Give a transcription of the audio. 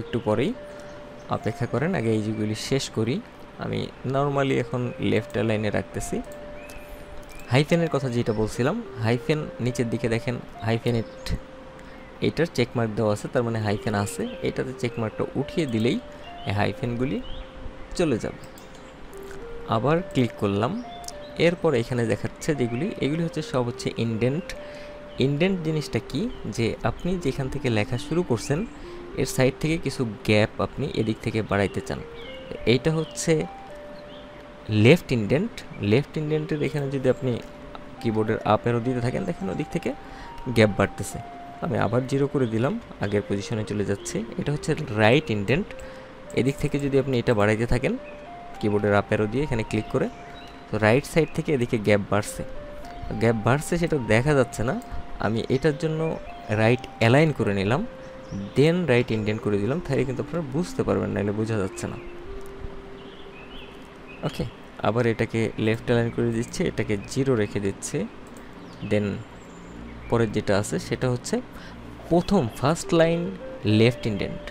একটু পরেই অপেক্ষা করেন, আগে এই যেগুলি শেষ করি। আমি নর্মালি এখন লেফট লাইনে রাখতেছি। হাইফেনের কথা যেটা বলছিলাম, হাইফেন নিচের দিকে দেখেন হাইফেনেট, এটার চেকমার্ক দেওয়া আছে, তার মানে হাইফেন আছে। এটাতে চেকমার্কটা উঠিয়ে দিলেই এই হাইফেনগুলি চলে যাবে। আবার ক্লিক করলাম, এরপর এখানে দেখাচ্ছে যেগুলি, এগুলি হচ্ছে সব হচ্ছে ইনডেন্ট। ইনডেন্ট জিনিসটা কি, যে আপনি যেখান থেকে লেখা শুরু করছেন এর সাইড থেকে কিছু গ্যাপ আপনি এদিক থেকে বাড়াইতে চান, এইটা হচ্ছে লেফট ইনডেন্ট। লেফট ইনডেন্টের এখানে যদি আপনি কিবোর্ডের আপ অ্যারো দিতে থাকেন, দেখেন ওদিক থেকে গ্যাপ বাড়তেছে। আমি আবার 0 করে দিলাম, আগের পজিশনে চলে যাচ্ছে। এটা হচ্ছে রাইট ইনডেন্ট। এদিক থেকে যদি আপনি এটা বাড়াইতে থাকেন কিবোর্ডের আপ অ্যারো দিয়ে এখানে ক্লিক করে, তো রাইট সাইড থেকে এদিকে গ্যাপ বাড়ছে, সেটা দেখা যাচ্ছে না। আমি এটার জন্য রাইট অ্যালাইন করে নিলাম, দেন রাইট ইনডেন্ট করে দিলাম, তাহলে কিন্তু আপনারা বুঝতে পারবেন, নাহলে বোঝা যাচ্ছে না। ওকে, আবার এটাকে লেফট অ্যালাইন করে দিচ্ছে, এটাকে 0 রেখে দিচ্ছে। দেন পরের যেটা আছে সেটা হচ্ছে প্রথম ফার্স্ট লাইন লেফট ইনডেন্ট।